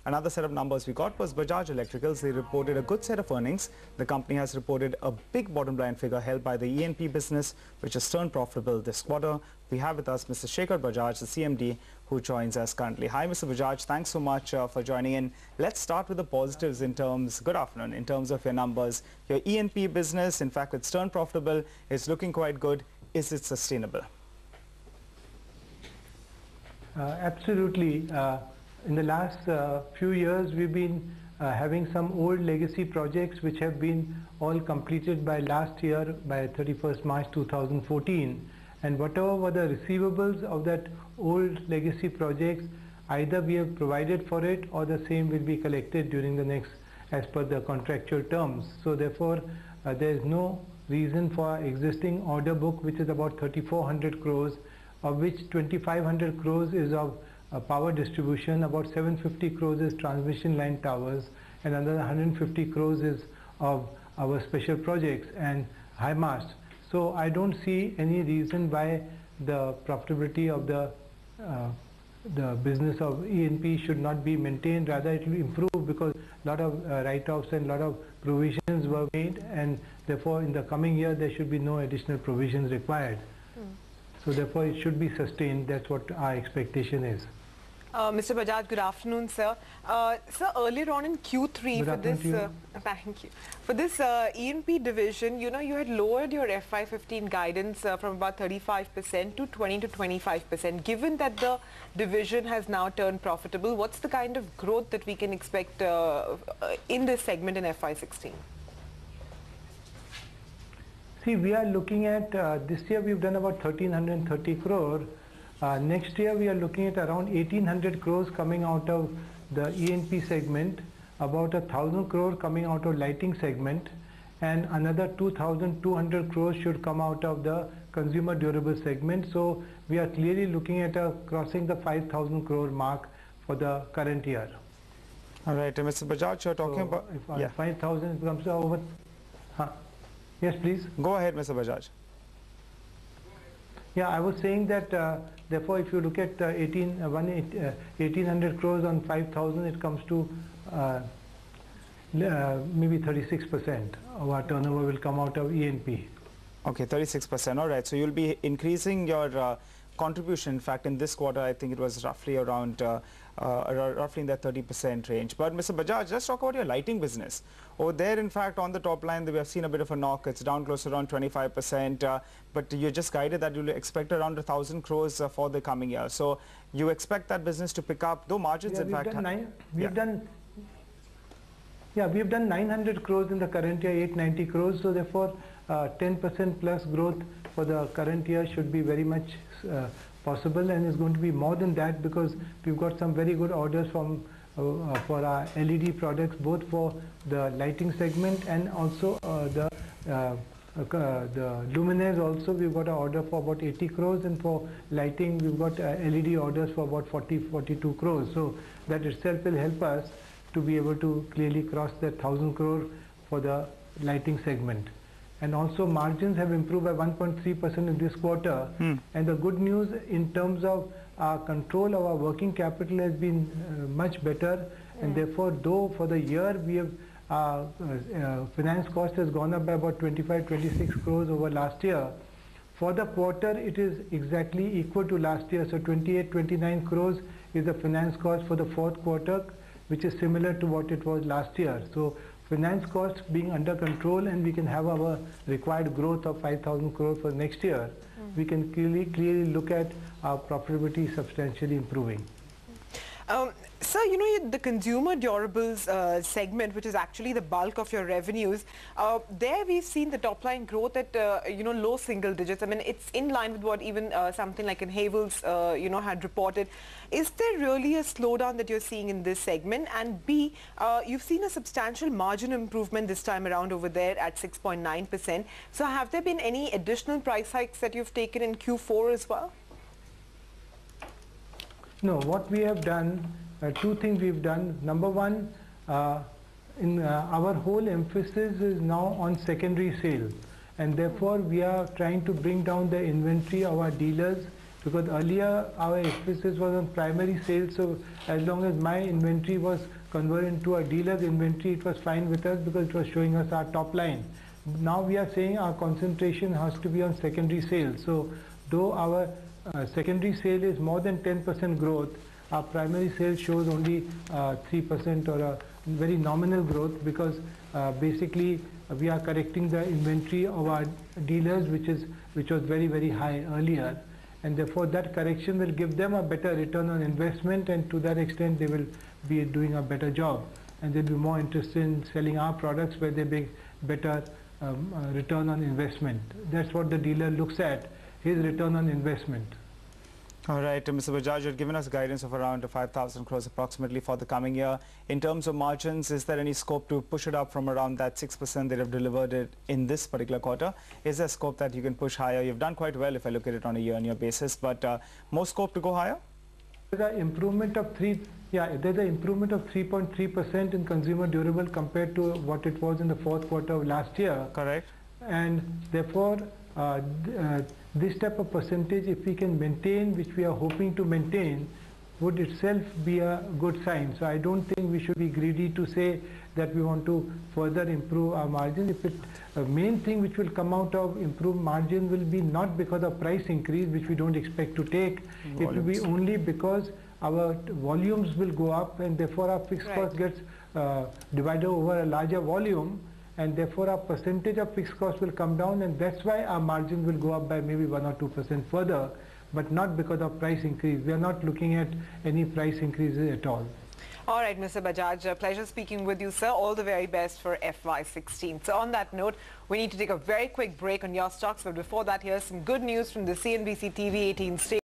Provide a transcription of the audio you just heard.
Another set of numbers we got was Bajaj Electricals. They reported a good set of earnings. The company has reported a big bottom line figure held by the E&P business, which has turned profitable this quarter. We have with us Mr. Shekhar Bajaj, the CMD, who joins us currently. Hi, Mr. Bajaj. Thanks so much for joining in. Let's start with the positives good afternoon, in terms of your numbers. Your E&P business, in fact, it's turned profitable. It's looking quite good. Is it sustainable? Absolutely. In the last few years, we've been having some old legacy projects which have been all completed by last year, by 31st March 2014. And whatever were the receivables of that old legacy projects, either we have provided for it or the same will be collected during the next, as per the contractual terms. So therefore, there is no reason for existing order book, which is about 3,400 crores, of which 2,500 crores is of power distribution, about 750 crores is transmission line towers, and another 150 crores is of our special projects and high mast. So I don't see any reason why the profitability of the business of E&P should not be maintained. Rather, it will improve because a lot of write-offs and a lot of provisions were made, and therefore in the coming year there should be no additional provisions required. So therefore it should be sustained. That's what our expectation is. Mr. Bajaj, good afternoon, sir. Sir, earlier on in Q3 for this, thank you. For this E&P division, you had lowered your FY15 guidance from about 35% to 20 to 25%. Given that the division has now turned profitable, what's the kind of growth that we can expect in this segment in FY16? See, we are looking at, this year we've done about 1,330 crore. Next year we are looking at around 1,800 crores coming out of the E&P segment, about 1,000 crore coming out of lighting segment, and another 2,200 crores should come out of the consumer durable segment. So we are clearly looking at crossing the 5,000 crore mark for the current year. All right, Mr. Bajaj, you're talking about... If 5,000 comes over... Yes, please. Go ahead, Mr. Bajaj. Yeah, I was saying that therefore if you look at 1,800 crores on 5,000, it comes to maybe 36% of our turnover will come out of E&P. Okay, 36%. All right. So you'll be increasing your contribution. In fact, in this quarter, I think it was roughly around roughly in that 30% range. But Mr. Bajaj, let's talk about your lighting business. Over there, in fact, on the top line, we have seen a bit of a knock. It's down close to around 25%. But you just guided that you'll expect around 1,000 crores for the coming year. So you expect that business to pick up, though margins, in fact... we've done 900 crores in the current year, 890 crores. So therefore, 10% plus growth for the current year should be very much possible, and is going to be more than that because we've got some very good orders from for our LED products, both for the lighting segment and also the luminaires. Also, we've got an order for about 80 crores, and for lighting, we've got LED orders for about 42 crores. So that itself will help us to be able to clearly cross that 1,000 crore for the lighting segment. And also margins have improved by 1.3% in this quarter. And the good news in terms of our control of our working capital has been much better. And therefore, though for the year we have finance cost has gone up by about 25-26 crores over last year, for the quarter it is exactly equal to last year. So 28-29 crores is the finance cost for the fourth quarter, which is similar to what it was last year. So finance costs being under control, and we can have our required growth of 5,000 crore for next year, we can clearly look at our profitability substantially improving. Sir, the consumer durables segment, which is actually the bulk of your revenues, there we've seen the top line growth at low single digits. I mean, it's in line with what even something like in Havells had reported. Is there really a slowdown that you're seeing in this segment? And B, you've seen a substantial margin improvement this time around over there at 6.9%. So have there been any additional price hikes that you've taken in Q4 as well? No, what we have done, two things we've done. Number one, our whole emphasis is now on secondary sale, and therefore we are trying to bring down the inventory of our dealers because earlier our emphasis was on primary sales, so as long as my inventory was converted into a dealer's inventory, it was fine with us because it was showing us our top line. Now we are saying our concentration has to be on secondary sales. So though our secondary sale is more than 10% growth, our primary sales shows only 3% or a very nominal growth, because basically we are correcting the inventory of our dealers, which was very, very high earlier, and therefore that correction will give them a better return on investment, and to that extent they will be doing a better job, and they'll be more interested in selling our products where they make better return on investment. That's what the dealer looks at, his return on investment. All right, Mr. Bajaj, you've given us guidance of around 5,000 crores approximately for the coming year. In terms of margins, is there any scope to push it up from around that 6% that have delivered it in this particular quarter? Is there scope that you can push higher? You've done quite well if I look at it on a year-on-year basis, but more scope to go higher? There's an improvement of 3.3% in consumer durable compared to what it was in the fourth quarter of last year. Correct. And therefore, this type of percentage, if we can maintain, which we are hoping to maintain, would itself be a good sign. So I don't think we should be greedy to say that we want to further improve our margin. If main thing which will come out of improved margin will be not because of price increase, which we don't expect to take. Volumes. It will be only because our volumes will go up, and therefore our fixed cost gets divided over a larger volume, and therefore our percentage of fixed cost will come down, and that's why our margin will go up by maybe 1 or 2% further, but not because of price increase. We are not looking at any price increases at all. All right, Mr. Bajaj, a pleasure speaking with you, sir. All the very best for FY16. So on that note, we need to take a very quick break on your stocks, but before that, here's some good news from the CNBC TV 18 station.